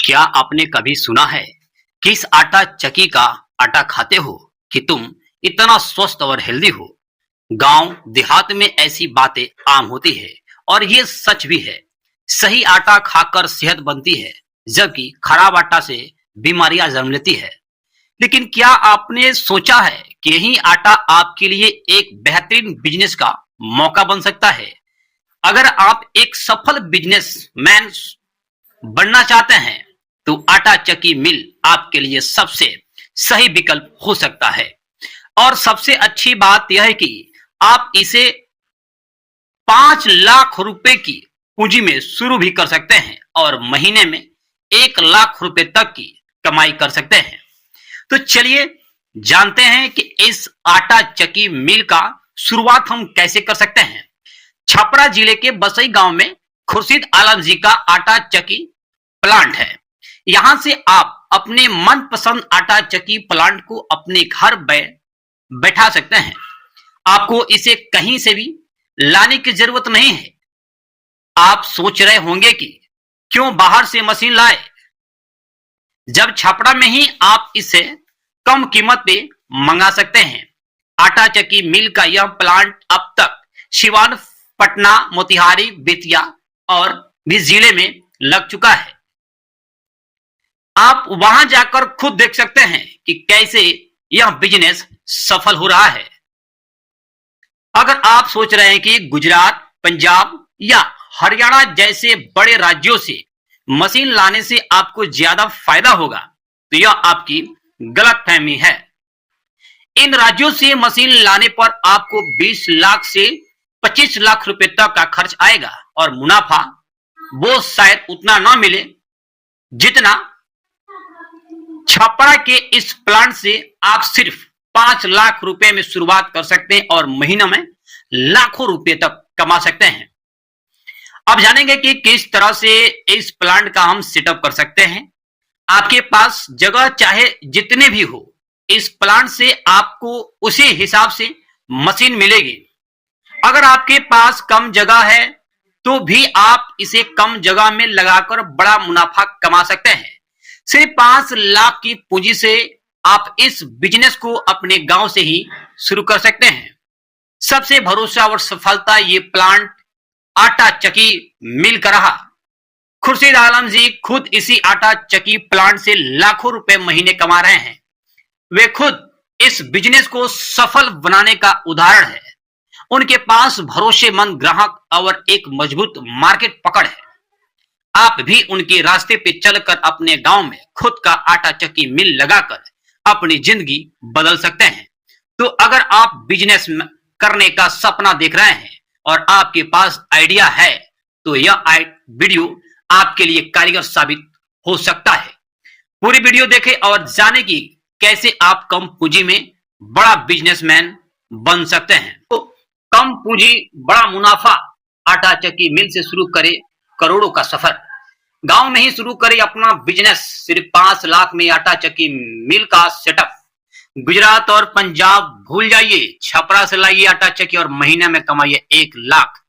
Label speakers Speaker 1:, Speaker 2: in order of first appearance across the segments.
Speaker 1: क्या आपने कभी सुना है किस आटा चक्की का आटा खाते हो कि तुम इतना स्वस्थ और हेल्दी हो। गांव देहात में ऐसी बातें आम होती है और ये सच भी है। सही आटा खाकर सेहत बनती है, जबकि खराब आटा से बीमारियां जन्म लेती है। लेकिन क्या आपने सोचा है कि यही आटा आपके लिए एक बेहतरीन बिजनेस का मौका बन सकता है? अगर आप एक सफल बिजनेसमैन बनना चाहते हैं तो आटा चक्की मिल आपके लिए सबसे सही विकल्प हो सकता है। और सबसे अच्छी बात यह है कि आप इसे 5 लाख रुपए की पूंजी में शुरू भी कर सकते हैं और महीने में 1 लाख रुपए तक की कमाई कर सकते हैं। तो चलिए जानते हैं कि इस आटा चक्की मिल का शुरुआत हम कैसे कर सकते हैं। छपरा जिले के बसई गांव में खुर्शीद आलम जी का आटा चक्की प्लांट है। यहां से आप अपने मनपसंद आटा चक्की प्लांट को अपने घर बैठा सकते हैं। आपको इसे कहीं से भी लाने की जरूरत नहीं है। आप सोच रहे होंगे कि क्यों बाहर से मशीन लाए, जब छपरा में ही आप इसे कम कीमत पे मंगा सकते हैं। आटा चक्की मिल का यह प्लांट अब तक सिवान, पटना, मोतिहारी, बेतिया और भी जिले में लग चुका है। आप वहां जाकर खुद देख सकते हैं कि कैसे यह बिजनेस सफल हो रहा है। अगर आप सोच रहे हैं कि गुजरात, पंजाब या हरियाणा जैसे बड़े राज्यों से मशीन लाने से आपको ज्यादा फायदा होगा, तो यह आपकी गलतफहमी है। इन राज्यों से मशीन लाने पर आपको 20 लाख से 25 लाख रुपए तक का खर्च आएगा और मुनाफा वो शायद उतना ना मिले जितना छपरा के इस प्लांट से आप सिर्फ 5 लाख रुपए में शुरुआत कर सकते हैं और महीने में लाखों रुपए तक कमा सकते हैं। अब जानेंगे कि किस तरह से इस प्लांट का हम सेटअप कर सकते हैं। आपके पास जगह चाहे जितने भी हो, इस प्लांट से आपको उसी हिसाब से मशीन मिलेगी। अगर आपके पास कम जगह है तो भी आप इसे कम जगह में लगाकर बड़ा मुनाफा कमा सकते हैं। सिर्फ 5 लाख की पूंजी से आप इस बिजनेस को अपने गांव से ही शुरू कर सकते हैं। सबसे भरोसा और सफलता ये प्लांट आटा चक्की मिल का रहा। खुर्शीद आलम जी खुद इसी आटा चक्की प्लांट से लाखों रुपए महीने कमा रहे हैं। वे खुद इस बिजनेस को सफल बनाने का उदाहरण है। उनके पास भरोसेमंद ग्राहक और एक मजबूत मार्केट पकड़ है। आप भी उनके रास्ते पे चलकर अपने गांव में खुद का आटा चक्की मिल लगाकर अपनी जिंदगी बदल सकते हैं। तो अगर आप बिजनेस करने का सपना देख रहे हैं और आपके पास आइडिया है, तो यह वीडियो आपके लिए कारगर साबित हो सकता है। पूरी वीडियो देखें और जाने की कैसे आप कम पूंजी में बड़ा बिजनेसमैन बन सकते हैं। तो कम पूंजी बड़ा मुनाफा, आटा चक्की मिल से शुरू करें करोड़ों का सफर। गांव में ही शुरू करें अपना बिजनेस। सिर्फ 5 लाख में आटा चक्की मिल का सेटअप। गुजरात और पंजाब भूल जाइए, छपरा से लाइए आटा चक्की और महीने में कमाइए 1 लाख।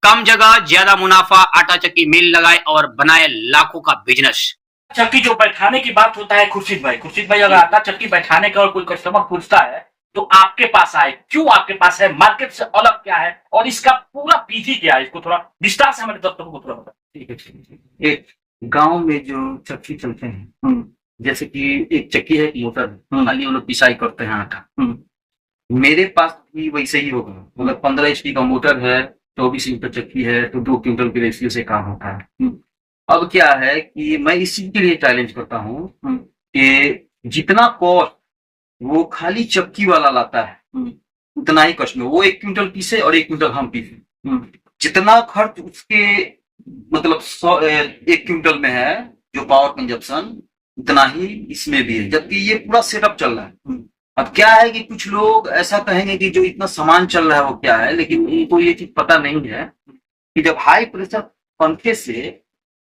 Speaker 1: कम जगह ज्यादा मुनाफा, आटा चक्की मिल लगाए और बनाए लाखों का बिजनेस।
Speaker 2: चक्की जो बैठाने की बात होता है, खुर्शीद भाई अगर आटा चक्की बैठाने का और कोई कस्टमर पूछता है तो आपके पास आए, क्यों आपके पास है, मार्केट से अलग क्या है और इसका पूरा विधि क्या है, इसको थोड़ा विस्तार से हमारे दर्शकों को थोड़ा बता।
Speaker 3: ठीक है। एक गांव में जो चक्की चलते हैं, जैसे कि एक चक्की है, एक मोटर है, खाली वो लोग पिसाई करते हैं आटा। मेरे पास भी वैसे ही होगा। मतलब 15 HP का मोटर है, 24 इंच का चक्की है, तो 2 क्विंटल के रेशियो से काम होता है। अब क्या है कि मैं इसी के लिए चैलेंज करता हूँ कि जितना कॉस्ट वो खाली चक्की वाला लाता है उतना ही कष्ट में वो 1 क्विंटल पीसे और 1 क्विंटल हम पीसे। जितना खर्च उसके मतलब 1 क्विंटल में है जो पावर कंजप्शन, उतना ही इसमें भी है, जबकि ये पूरा सेटअप चल रहा है। अब क्या है कि कुछ लोग ऐसा कहेंगे कि जो इतना सामान चल रहा है वो क्या है, लेकिन उनको ये चीज पता नहीं है कि जब हाई प्रेशर पंखे से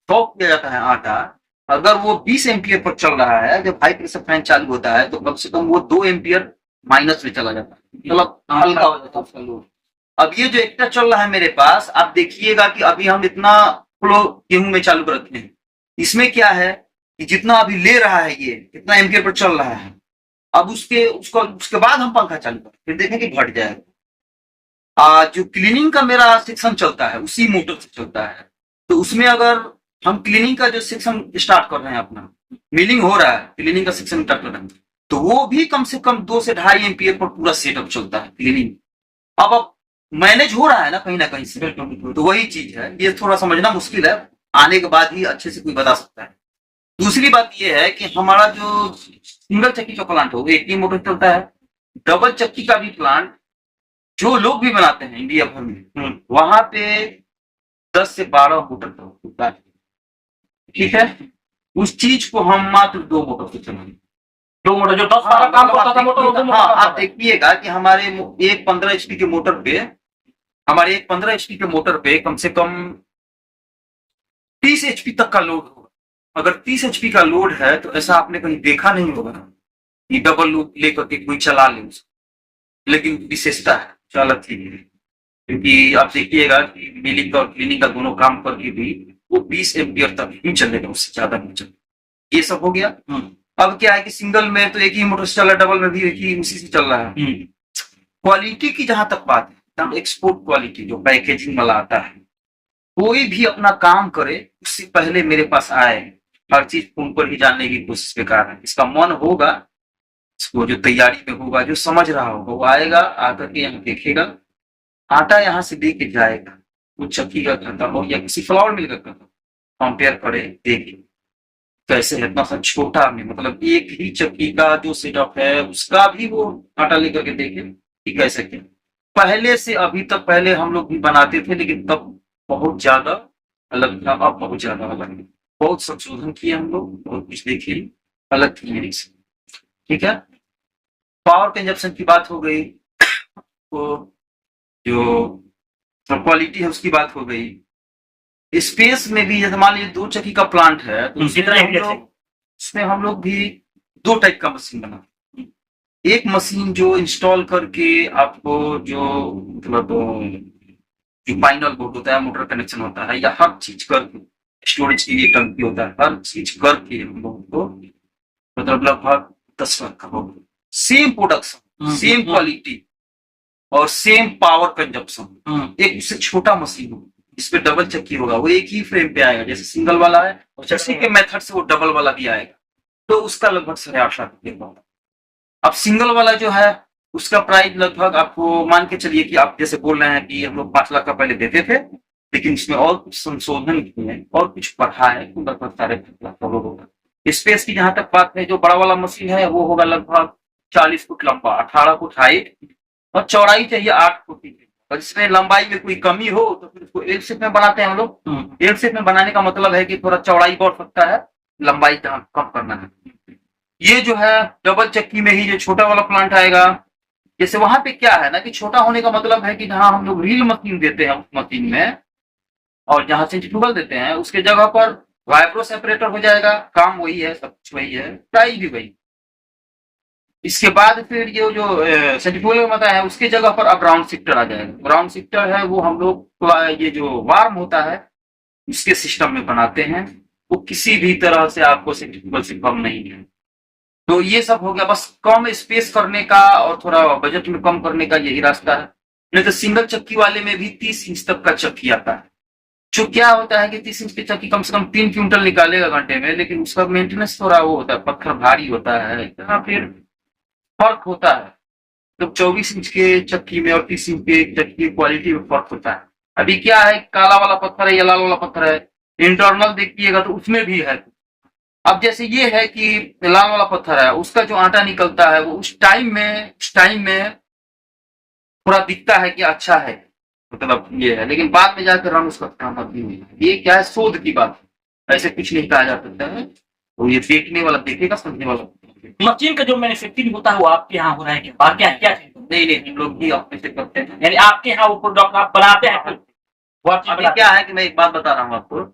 Speaker 3: शॉक किया जाता है आटा, अगर वो 20 एम्पियर पर चल रहा है, जब हाई प्रेशर फैन चालू होता है तो कम से कम वो 2 एम्पियर माइनस में चला जाता है, मतलब हल्का हो जाता है उसका लोड। अब ये जो एक्स्ट्रा चल रहा है मेरे पास, आप देखिएगा कि अभी हम इतना फ्लो गेहूं में चालू कर रखे हैं। इसमें क्या है कि जितना अभी ले रहा है ये कितना एम्पियर पर चल रहा है, अब उसके बाद हम पंखा चालू करें, फिर देखें कि घट जाएगा। जो क्लीनिंग का मेरा सेक्शन चलता है उसी मोटर से चलता है, तो उसमें अगर हम क्लीनिंग का जो सेक्शन स्टार्ट कर रहे हैं, अपना मिलिंग हो रहा है, क्लीनिंग का सेक्शन स्टार्ट कर रहे हैं, तो वो भी कम से कम 2 से 2.5 एम्पियर पर पूरा सेटअप चलता है क्लीनिंग। अब मैनेज हो रहा है ना कहीं से, तो वही चीज है, ये थोड़ा समझना मुश्किल है, आने के बाद ही अच्छे से कोई बता सकता है। दूसरी बात ये है कि हमारा जो सिंगल चक्की का प्लांट हो, एक ही मोटर चलता है। डबल चक्की का भी प्लांट जो लोग भी बनाते हैं इंडिया भर में, वहां पे 10 से 12 मोटर चलता है, ठीक है। उस चीज को हम मात्र 2 मोटर से चलाएंगे।
Speaker 2: 2 मोटर जो 10-12 काम करता था मोटर, 2 मोटर।
Speaker 3: हाँ, आप देखिएगा कि हमारे एक 15 एचपी के मोटर पे, हमारे एक 15 एचपी के मोटर पे कम से कम 30 एचपी तक का लोड होगा। अगर 30 एचपी का लोड है तो ऐसा आपने कहीं देखा नहीं होगा कि डबल लोड लेकर के कोई चला ले उसको, लेकिन विशेषता है, चल अच्छी है। क्योंकि आप देखिएगा कि मिलिंग और क्लीनिंग का दोनों काम करके भी वो 20 एम्पियर तक ही चलेगा, उससे ज्यादा नहीं चलेगा। ये सब हो गया। अब क्या है कि सिंगल में तो एक ही मोटर से चल रहा है, डबल में भी एक ही उसी से चल रहा है। क्वालिटी की जहां तक बात है, एक्सपोर्ट क्वालिटी जो पैकेजिंग वाला आता है, कोई भी अपना काम करे उससे पहले मेरे पास आए, हर चीज फोन पर ही जानने की कोशिश बेकार है। इसका मन होगा, इसको जो तैयारी में होगा, जो समझ रहा होगा, वो आएगा, आकर के यहाँ देखेगा, आटा यहाँ से दे के जाएगा, वो चक्की का करता हो या किसी फ्लावर मिल का करता, कंपेयर करे, देखे कैसे है। इतना सा छोटा में, मतलब एक ही चक्की का जो सेटअप है उसका भी वो आटा लेकर के देखे कि कैसे क्या। पहले से अभी तक, पहले हम लोग भी बनाते थे, लेकिन तब बहुत ज्यादा अलग था, अब बहुत ज्यादा अलग है। बहुत संशोधन किए हम लोग, बहुत कुछ देखे, अलग किए, ठीक है। पावर कंजप्शन की बात हो गई, तो जो क्वालिटी है उसकी बात हो गई। स्पेस में भी जैसे मान लीजिए 2 चक्की का प्लांट है, तो उसमें हम लोग भी 2 टाइप का मशीन बना। एक मशीन जो इंस्टॉल करके आपको जो मतलब जो फाइनल बोर्ड होता है, मोटर कनेक्शन होता है, या हर चीज करके, स्टोरेज के लिए टंकी होता है, हर चीज करके हम लोग को मतलब लगभग 10 लाख का होगा। सेम प्रोडक्शन, सेम क्वालिटी और सेम पावर कंजप्शन। एक उससे छोटा मशीन हो, इसपे डबल चक्की होगा, वो एक ही फ्रेम पे आएगा, जैसे सिंगल वाला है उसी के मेथड से वो डबल वाला भी आएगा, तो उसका लगभग 8.5 लाख। अब सिंगल वाला जो है उसका प्राइस लगभग आपको मान के चलिए कि आप जैसे बोल रहे हैं कि हम लोग 5 लाख का पहले देते थे, लेकिन इसमें और कुछ संशोधन किए और कुछ बढ़ा है, तो लगभग 5.5 लाख का होगा। स्पेस की जहां तक बात है, जो बड़ा वाला मशीन है वो होगा लगभग 40 फुट लंबा, 18 फुट हाइट, और चौड़ाई चाहिए 8 फुट की। और इसमें लंबाई में कोई कमी हो तो फिर उसको एल शेप में बनाते हैं हम लोग। एल शेप में बनाने का मतलब है कि थोड़ा चौड़ाई बढ़ सकता है, लंबाई कम करना है। ये जो है डबल चक्की में ही जो छोटा वाला प्लांट आएगा, जैसे वहां पे क्या है ना कि छोटा होने का मतलब है कि जहां हम लोग रील मशीन देते हैं उस मशीन में, और जहां सेंट्रीफ्यूगल देते हैं उसके जगह पर वाइब्रो सेपरेटर हो जाएगा। काम वही है, सब कुछ वही है, प्राइस भी वही। इसके बाद फिर ये जो सेंट्रीफ्यूगल मता है उसके जगह पर अब ग्राउंड शिफ्टर आ जाएगा। ग्राउंड शिफ्टर है वो हम लोग ये जो वार्म होता है उसके सिस्टम में बनाते हैं, वो किसी भी तरह से आपको सेंट्रीफ्यूगल से कम नहीं है। तो ये सब हो गया, बस कम स्पेस करने का और थोड़ा बजट में कम करने का यही रास्ता है। नहीं तो सिंगल चक्की वाले में भी 30 इंच तक का चक्की आता है, जो क्या होता है कि 30 इंच की चक्की कम से कम 3 क्विंटल निकालेगा घंटे में, लेकिन उसका मेंटेनेंस थोड़ा वो होता है, पत्थर भारी होता है, इतना फिर फर्क होता है। तो 24 इंच के चक्की में और 30 इंच के चक्की की क्वालिटी में फर्क होता है। अभी क्या है, काला वाला पत्थर है या लाल वाला पत्थर है, इंटरनल देखिएगा तो उसमें भी है। अब जैसे ये है कि लाल वाला पत्थर है, उसका जो आटा निकलता है वो उस टाइम में थोड़ा दिखता है कि अच्छा है, मतलब ये है, लेकिन बाद में जाकर रंग उसका काम नहीं है। ये क्या है, शोध की बात, ऐसे कुछ नहीं कहा जा सकता है। तो ये देखने वाला देखेगा, समझने वाला।
Speaker 2: मशीन का जो मैन्युफैक्चरिंग होता है वो आपके यहाँ हो रहा है क्या? क्या क्या
Speaker 3: नहीं, हम लोग भी अपने से करते हैं,
Speaker 2: यानी आपके यहाँ वो प्रोडक्ट आप बनाते हैं? वो
Speaker 3: अभी क्या है कि मैं एक बात बता रहा हूँ आपको,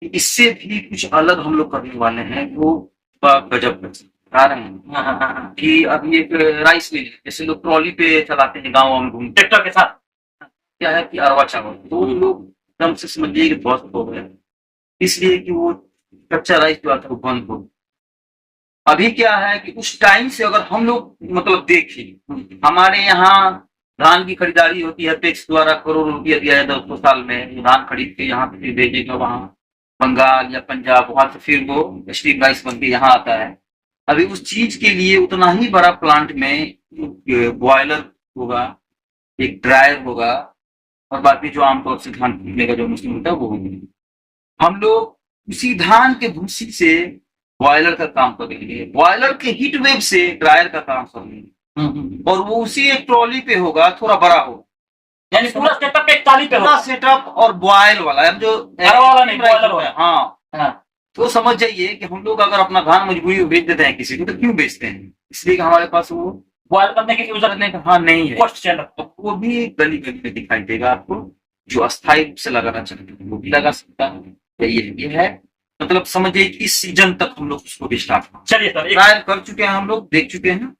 Speaker 3: इससे भी कुछ अलग हम लोग करने वाले हैं, वो गजब बता रहे हैं कि अभी एक राइस मिल, जैसे लोग ट्रॉली पे चलाते हैं गाँव में घूम
Speaker 2: ट्रैक्टर के साथ,
Speaker 3: क्या है कि अरवा चावल, तो लोग एकदम से समझिए कि ध्वस्त हो गए, इसलिए कि वो कच्चा राइस जो आता है वो बंद हो। अभी क्या है कि उस टाइम से अगर हम लोग मतलब देखें, हमारे यहाँ धान की खरीदारी होती है, पैक्स द्वारा करोड़ रुपया दिया जाता है उसको साल में, वो धान खरीद के यहाँ से भेजेगा वहाँ बंगाल या पंजाब, वहां से फिर वो स्टीम राइस बन के यहाँ आता है। अभी उस चीज के लिए उतना ही बड़ा प्लांट में बॉयलर होगा, एक ड्रायर होगा, और बाकी जो आमतौर से धान पीने का जो मशीन होता है वो होगी। हम लोग उसी धान के भूसी से बॉयलर का काम करेंगे, बॉयलर के हीट वेव से ड्रायर का काम करेंगे, और वो उसी एक ट्रॉली पे होगा, थोड़ा बड़ा होगा,
Speaker 2: यानी पूरा सेटअप एक ताली पे
Speaker 3: पूरा
Speaker 2: होगा।
Speaker 3: सेटअप और बॉयल वाला, अब जो
Speaker 2: हरा वाला नहीं, बॉयलर वाला।
Speaker 3: हाँ,
Speaker 2: हाँ।
Speaker 3: तो समझ जाइए कि हम लोग अगर अपना धान मजबूरी में बेच देते हैं किसी को, तो क्यों बेचते हैं? इसलिए कि हमारे पास वो
Speaker 2: बॉयल करने की यूजर
Speaker 3: करने का हाँ नहीं है,
Speaker 2: कॉस्ट चैनल।
Speaker 3: तो वो भी गली गली में दिखाई देगा आपको। जो अस्थायी रूप से लगाना चाहते हैं वो भी लगा सकता है। ये है मतलब समझिए कि इस सीजन तक हम लोग उसको भी स्टार्ट
Speaker 2: चलिए सर, एक
Speaker 3: ट्रायल कर चुके हैं, हम लोग देख चुके हैं।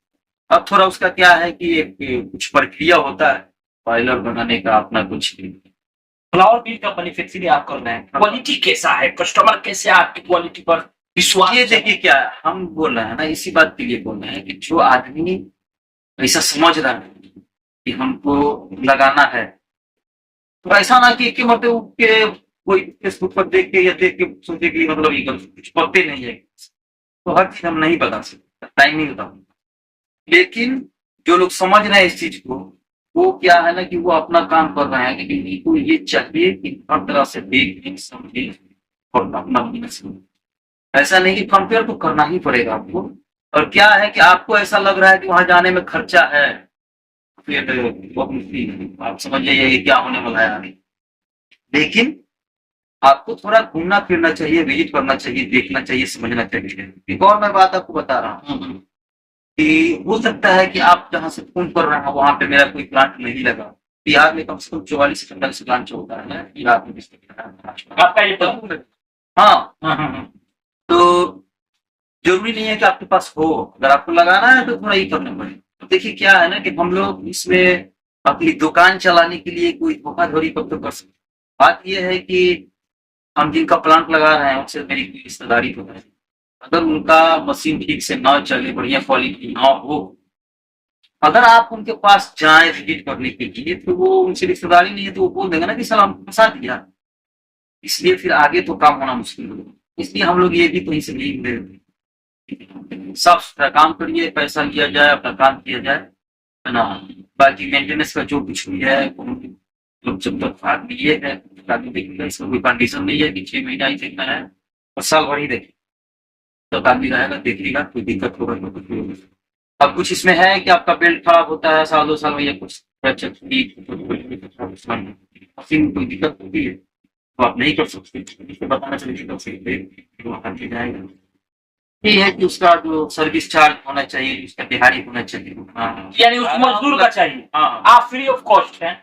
Speaker 3: अब थोड़ा उसका क्या है कि एक कुछ प्रक्रिया होता है बॉयलर बनाने का, अपना कुछ
Speaker 2: फ्लावर बीन का मैन्युफैक्चरिंग आप कर रहे हैं, क्वालिटी कैसा है, कस्टमर कैसे आपकी क्वालिटी पर विश्वास?
Speaker 3: ये देखिए क्या है, हम बोल रहे हैं ना, इसी बात के लिए बोल रहे हैं कि जो आदमी ऐसा समझ रहा है कि हमको लगाना है, तो ऐसा ना कि मतलब के कोई फेसबुक पर देख के या देख के सोचे कि मतलब ये कुछ पते नहीं है, तो हर चीज हम नहीं बता सकते, टाइम नहीं होता। लेकिन जो लोग समझ रहे हैं इस चीज को, वो क्या है ना कि वो अपना काम कर रहे हैं, लेकिन इनको ये चाहिए कि हर तरह से देखें समझे और अपना बिजनेस करें। ऐसा नहीं कि कंपेयर तो करना ही पड़ेगा आपको। और क्या है कि आपको ऐसा लग रहा है कि वहां जाने में खर्चा है, फिर आप समझ जाइए ये क्या होने वाला है आगे। लेकिन आपको थोड़ा घूमना फिरना चाहिए, विजिट करना चाहिए, देखना चाहिए, समझना चाहिए। एक और मैं बात आपको बता रहा हूँ कि हो सकता है कि आप जहाँ से फोन कर रहे हैं वहां पे मेरा कोई प्लांट नहीं लगा। बिहार में कम से कम 44 से 45 प्लांट चलता है, इलाके में
Speaker 2: आपका ये प्लान?
Speaker 3: हाँ, तो जरूरी नहीं है कि आपके पास हो, अगर आपको लगाना है तो थोड़ा ही करना पड़ेगा। तो देखिए क्या है ना कि हम लोग इसमें अपनी दुकान चलाने के लिए कोई धोखाधड़ी कब तो कर सकते। बात यह है कि हम जिनका प्लांट लगा रहे हैं उनसे मेरी कोई रिश्तेदारी तो है, अगर उनका मशीन ठीक से ना चले, बढ़िया क्वालिटी ना हो, अगर आप उनके पास जाए विजिट करने के लिए, तो वो उनसे रिश्तेदारी नहीं है तो वो बोल देगा ना कि सलाम फंसा दिया, इसलिए फिर आगे तो काम होना मुश्किल होगा। इसलिए हम लोग ये भी कहीं से नहीं मिले, साफ सुथरा काम करिए, पैसा लिया जाए, अपना काम किया जाए, है ना। बाकी मेंटेनेंस का जो कुछ भी है लोग जब तक आदमी ये है देखेगा, इसका कोई कंडीशन नहीं है कि 6 महीना ही देखना है और साल भर ही देखे, तो आदमी रहेगा देखेगा, कोई दिक्कत होगा तो कुछ होगा। अब कुछ इसमें है कि आपका बेल्ट खराब होता है साल 2 साल में, या कुछ मशीन कोई दिक्कत होती है तो आप नहीं कर सकते, बताना चाहिए कब से जाएगा। ये है कि उसका जो सर्विस चार्ज होना चाहिए, उसका दिहाड़ी होना चाहिए,
Speaker 2: यानी उस मजदूर का चाहिए।
Speaker 3: हाँ,
Speaker 2: आप फ्री ऑफ कॉस्ट हैं?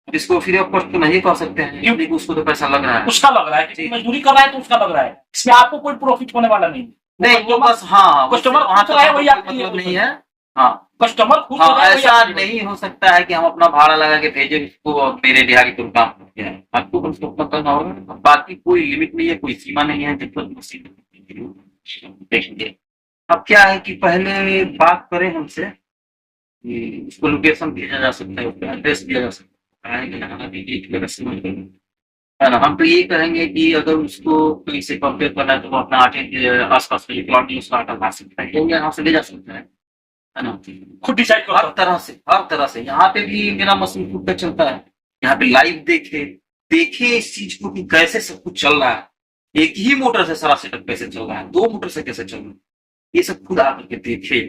Speaker 3: इसको फ्री ऑफ कॉस्ट तो नहीं कह सकते हैं, क्योंकि उसको तो पैसा लग रहा है,
Speaker 2: उसका लग रहा है कि मजदूरी कर रहा है तो उसका लग रहा है, इसमें आपको कोई प्रॉफिट होने वाला नहीं।
Speaker 3: नहीं वो बस हाँ,
Speaker 2: कस्टमर
Speaker 3: वहाँ
Speaker 2: खुद है वही आपके लिए
Speaker 3: मतलब नहीं है। हाँ,
Speaker 2: कस्टमर खुद
Speaker 3: हाँ,
Speaker 2: है वही
Speaker 3: ऐसा
Speaker 2: आपके लिए।
Speaker 3: नहीं हो सकता है कि हम अपना भाड़ा लगा के भेजे उसको और मेरे दिहाड़ी पर काम करते हैं, आपको बस अपना करना होगा। बाकी कोई लिमिट नहीं है, कोई सीमा नहीं है, जब तक मशीन देखेंगे। अब क्या है कि पहले बात करें हमसे कि उसको लोकेशन भेजा जा सकता है, उसका एड्रेस दिया जा सकता है ना। हम तो ये कहेंगे कि अगर उसको कहीं से कंपेयर करना है तो वो अपना आसपास के प्लॉट उसका आटा ला सकता है, यहाँ से ले जा सकता है ना।
Speaker 2: खुद डिसाइड
Speaker 3: हर तरह से यहाँ पे भी मेरा मशीन खुद का चलता है, यहाँ पे लाइव देखे इस चीज को कि कैसे सब कुछ चल रहा है, एक ही मोटर से सारा सेटअप कैसे चल रहा है, 2 मोटर से कैसे चल रहा है, ये सब खुद आकर के देखे,